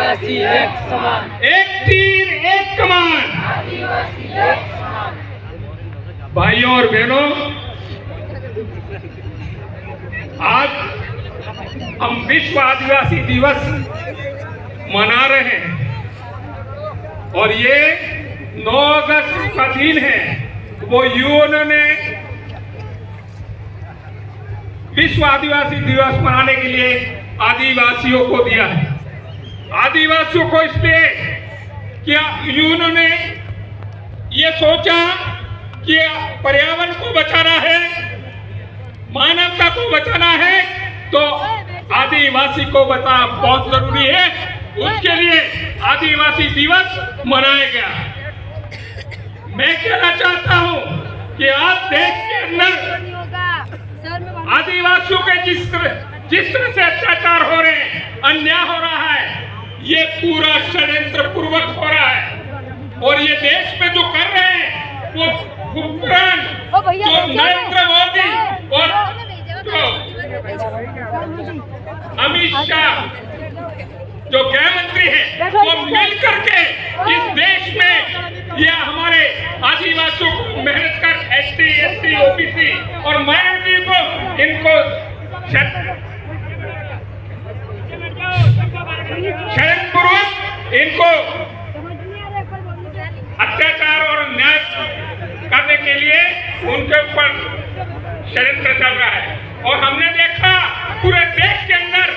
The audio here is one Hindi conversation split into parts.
आदिवासी एक समान, एक तीर एक कमान। आदिवासी एक समान। भाइयों और बहनों, आज हम विश्व आदिवासी दिवस मना रहे हैं और ये 9 अगस्त का दिन है। वो यूएन ने विश्व आदिवासी दिवस मनाने के लिए आदिवासियों को दिया है। आदिवासियों को इसलिए क्या यूएन ने ये सोचा कि पर्यावरण को बचाना है, मानवता को बचाना है, तो आदिवासी को बचाना बहुत जरूरी है। उसके लिए आदिवासी दिवस मनाया गया। मैं कहना चाहता हूं कि आज देश के अंदर आदिवासियों के जिस तरह से अत्याचार हो रहे हैं, अन्याय हो रहा है, ये पूरा षड्यंत्र पूर्वक हो रहा है। और ये देश में जो कर रहे हैं वो उपकरण जो नरेंद्र मोदी और अमित शाह जो गृह मंत्री हैं, वो मिल करके इस देश में ये हमारे आदिवासियों को मेहनत कर एसटी, एसटी, ओबीसी और माइनॉरिटी को इनको शरणपूर्वक इनको अत्याचार और न्याय करने के लिए उनके ऊपर षड्यंत्र चल रहा है। और हमने देखा पूरे देश के अंदर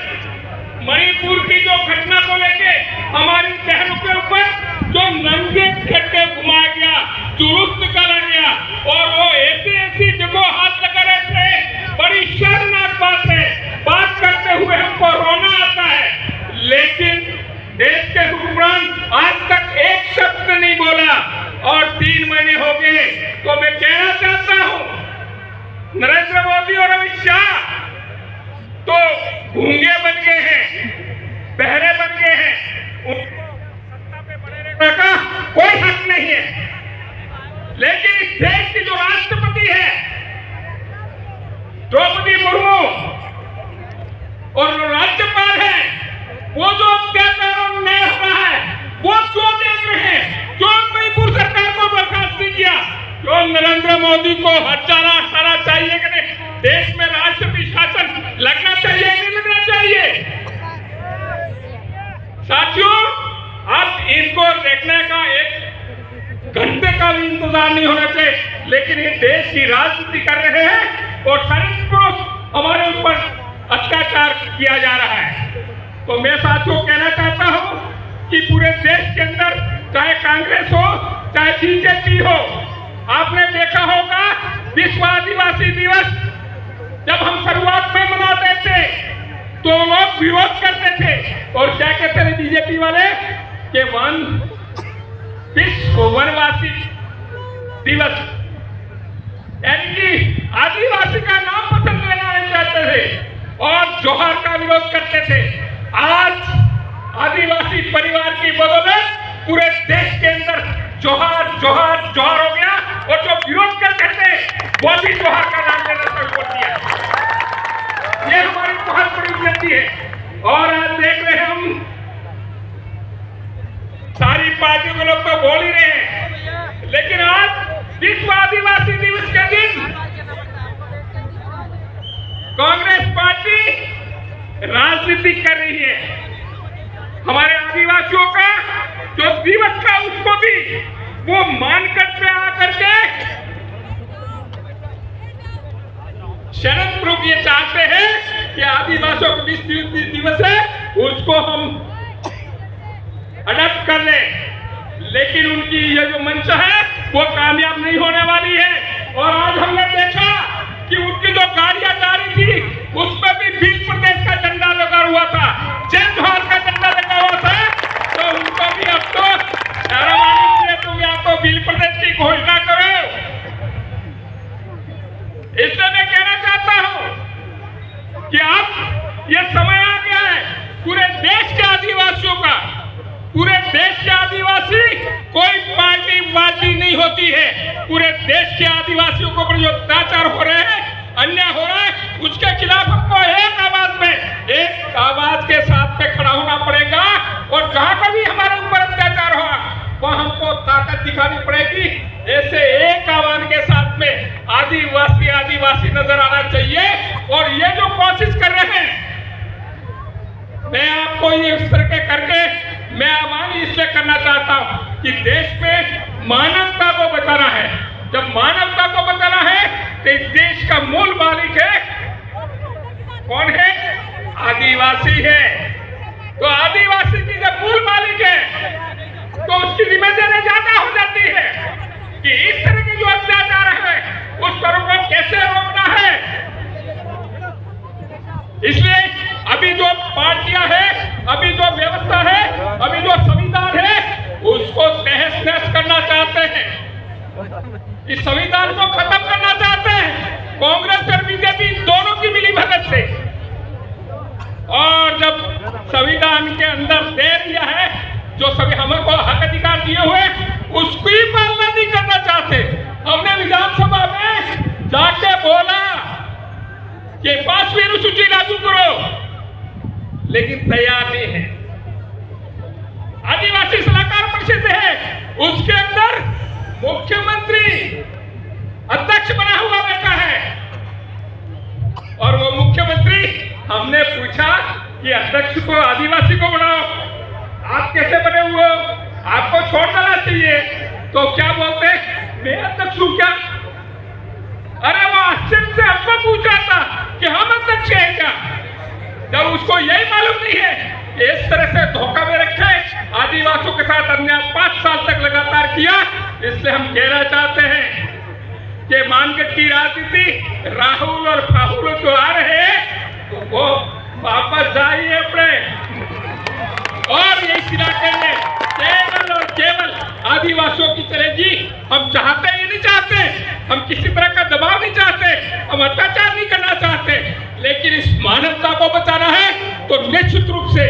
मणिपुर की जो घटना को लेके हमारी बहनों के ऊपर जो नंगे झंडे घुमाया गया, जुलूस निकाला गया और वो ऐसी जगह हाथ लगा रहे थे। बड़ी शर्मनाक बात है, बात करते हुए हमको रोना आता है। लेकिन देश के हुक्मरान आज तक एक शब्द नहीं बोला और 3 महीने हो गए। तो मैं कहना चाहता हूं नरेंद्र मोदी और अमित शाह तो गूंगे बन गए हैं, बहरे बन गए हैं, उनको सत्ता पे बने रहने का कोई हक नहीं है। लेकिन इस देश की जो राष्ट्रपति है द्रौपदी मुर्मू और जो राज्यपाल है, वो जो अत्याचार और अन्याय हो रहा है वो क्यों देख रहे हैं? क्यों मणिपुर सरकार को बर्खास्त नहीं किया? क्यों नरेंद्र मोदी को हटाना चाहिए कि नहीं? देश में राष्ट्रपति शासन लगना चाहिए नहीं लगना चाहिए? साथियों, अब इनको देखने का 1 घंटे का भी इंतजार नहीं होना चाहिए। लेकिन ये देश की राजनीति कर रहे हैं और षड्यंत्र हमारे ऊपर अत्याचार किया जा रहा है। तो मैं साथियों कहना चाहता हूं कि पूरे देश के अंदर चाहे कांग्रेस हो चाहे बीजेपी हो, आपने देखा होगा विश्व आदिवासी दिवस जब हम शुरुआत में मनाते थे तो लोग विरोध करते थे और क्या कहते थे बीजेपी वाले कि विश्व वनवासी दिवस, यानी कि आदिवासी का नाम पसंद लेना नहीं चाहते थे और जोहर का विरोध करते थे। आज आदिवासी परिवार की बदौलत पूरे देश के अंदर जोहर जोहर जोहर हो गया और जो विरोध करते थे वो भी जोहर का नाम लेना शुरू कर दिया। ये हमारी बहुत बड़ी उपलब्धि है। और आज देख रहे हैं हम सारी पार्टियों के लोग तो बोल ही रहे हैं, लेकिन आज विश्व आदिवासी दिवस के दिन कांग्रेस पार्टी राजनीति कर रही है। हमारे आदिवासियों का जो दिवस था उसको भी वो मानकर पे आकर के शरण ग्रुप ये चाहते हैं कि आदिवासियों का विश्व दिवस है उसको हम अडॉप्ट कर ले। लेकिन उनकी ये जो मंशा है वो कामयाब नहीं होने वाली है। और आज हमने देखा कि उनकी जो गाड़ियां जा रही थी उसमें भी भील प्रदेश का झंडा लगा हुआ था, जय जोहर का झंडा लगा हुआ था। तो उनको भी अब तो शर्म आनी चाहिए, तुम या तो भील प्रदेश की घोषणा करो। इसलिए मैं कहना चाहता हूं कि अब ये समय आ गया है पूरे देश के आदिवासियों का। पूरे देश के आदिवासी कोई पार्टी नहीं होती है। पूरे देश के आदिवासियों को जो अत्याचार हो रहे हैं, अन्याय हो रहा है, उसके खिलाफ हमको एक आवाज के साथ में खड़ा होना पड़ेगा। और जहां दिखानी पड़ेगी। ऐसे एक आह्वान के साथ में आदिवासी नजर आना चाहिए। और ये जो कोशिश कर रहे हैं, मैं आपको ये इस तरह के करके मैं आह्वान इसलिए करना चाहता हूं कि देश में मानवता को बचाना है। जब मानवता को बचाना है तो इस देश का मूल मालिक है कौन है? आदिवासी है। तो आदिवासी की जब मूल मालिक है तो उसकी जिम्मेदारी ज्यादा हो जाती है कि इस तरह के जो अत्याचार है उस पर को कैसे रोकना है। इसलिए अभी जो पार्टियां है, अभी जो व्यवस्था है, अभी जो संविधान है, उसको तहस नहस करना चाहते हैं। इस संविधान को खत्म करना चाहते हैं कांग्रेस और बीजेपी दोनों की मिलीभगत से। और जब संविधान के अंदर दे दिया है, जो सभी हमको हक अधिकार दिए हुए, उसकी पालना नहीं करना चाहते। हमने विधानसभा में जाके बोला कि 5वीं अनुसूची लागू करो, लेकिन तैयार नहीं है। आदिवासी सलाहकार परिषद है, उसके अंदर मुख्यमंत्री अध्यक्ष बना हुआ बैठा है। और वो मुख्यमंत्री, हमने पूछा कि अध्यक्ष को आदिवासी को बनाओ, आप कैसे बने हुए हो, आपको छोड़ देना चाहिए। तो क्या बोलते, मैं अध्यक्ष हूं क्या? अरे वो आश्चर्य से हमको पूछ रहा था कि हम अध्यक्ष हैं क्या, जब उसको यही मालूम नहीं है कि इस तरह से धोखा में रखे आदिवासियों के साथ अन्याय 5 साल तक लगातार किया। इसलिए हम कहना चाहते हैं कि मानगढ़ की राजनीति राहुल और फाहुल जो आ रहे हैं तो वो वापस जाइए अपने। और इस इलाके में केवल और केवल आदिवासियों की चलेगी। हम चाहते ही नहीं चाहते, हम किसी तरह का दबाव नहीं चाहते, हम अत्याचार नहीं करना चाहते, लेकिन इस मानवता को बचाना है तो निश्चित रूप से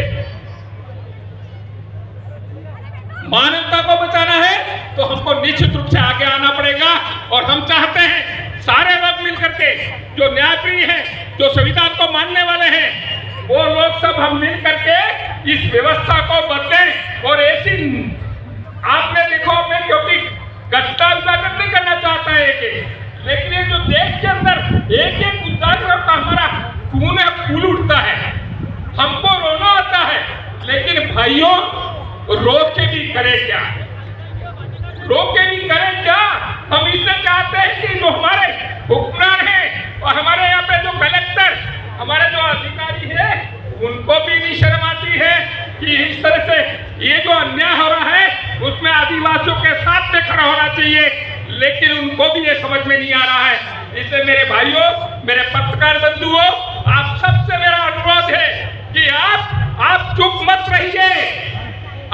मानवता को बचाना है तो हमको निश्चित रूप से आगे आना पड़ेगा। और हम चाहते हैं सारे लोग मिलकर के, जो न्यायप्रिय हैं, जो संविधान को मानने वाले हैं, वो लोग सब हम मिल करके इस व्यवस्था को बदलें। और ऐसी आपने देखो, मैं क्योंकि गट्टा उजागर नहीं करना चाहता है लेकिन ये जो देश के अंदर एक एक उजागर का हमारा खून है, फूल उठता है, हमको रोना आता है। लेकिन भाइयों, रो के भी करें क्या, रो के भी करें क्या? हम इससे चाहते हैं कि जो हमारे हुक्मरान हैं और हमारे यहाँ पे जो कलेक्टर, हमारे जो अधिकारी है, उनको भी नहीं शर्म आती है कि इस तरह से ये जो अन्याय हो रहा है उसमें आदिवासियों के साथ में खड़ा होना चाहिए, लेकिन उनको भी ये समझ में नहीं आ रहा है। इसलिए मेरे भाइयों, मेरे पत्रकार बंधुओं, आप सबसे मेरा अनुरोध है कि आप चुप मत रहिए,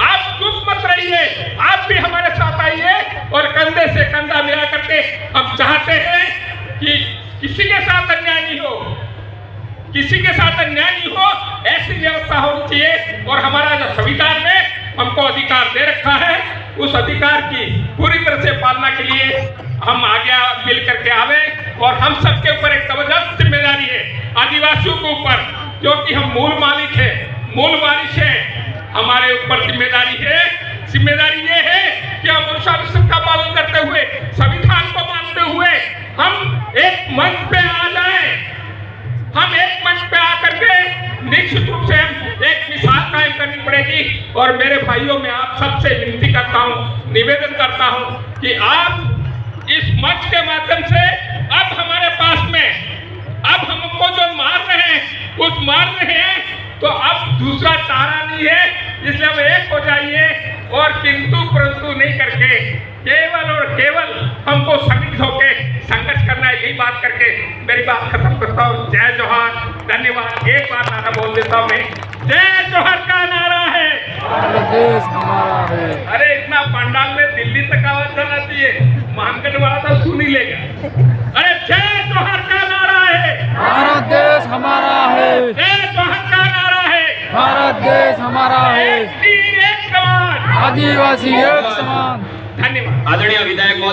आप चुप मत रहिए, आप भी हमारे साथ आइए और कंधे से कंधा मिला करके हम चाहते हैं कि किसी के साथ अन्याय नहीं हो, किसी के साथ अन्याय नहीं हो, ऐसी व्यवस्था होनी चाहिए। और हमारा जो संविधान में हमको अधिकार दे रखा है, उस अधिकार की पूरी तरह से पालना के लिए हम आगे मिल करके आवे। और हम सबके ऊपर एक जबरदस्त जिम्मेदारी है, आदिवासियों के ऊपर, क्योंकि हम मूल मालिक है, मूल वारिश है, हमारे ऊपर जिम्मेदारी है। जिम्मेदारी ये है कि हम अनुशासन का पालन करते हुए, संविधान को मानते हुए हम एक मंच पे आ जाए। हम एक मंच पे आकर के निश्चित रूप से हम एक मिसाल कायम करनी पड़ेगी। और मेरे भाइयों, मैं आप सबसे विनती करता हूं, निवेदन करता हूं कि आप इस मंच के माध्यम से अब हमारे पास में, अब हमको जो मार रहे हैं, उस मार रहे हैं तो अब दूसरा चारा नहीं है। इसलिए हम एक हो जाइए और किंतु परंतु नहीं करके केवल और केवल हमको संगठित होकर संघर्ष करना है। यही बात करके मेरी बात खत्म करता हूँ। जय जोहार, धन्यवाद। एक बार नारा बोल देता हूँ मैं, जय जोहार का नारा है, भारत देश हमारा है। अरे इतना पंडाल में दिल्ली तक आवाज जाना चाहिए, मानगढ़ वाला तो सुन ही लेगा। अरे जय जोहार का नारा है, भारत देश हमारा है, जय जोहार का नारा है, भारत देश हमारा है, एक तीर एक समान, आदिवासी एक समान। धन्यवाद। आदरणीय विधायक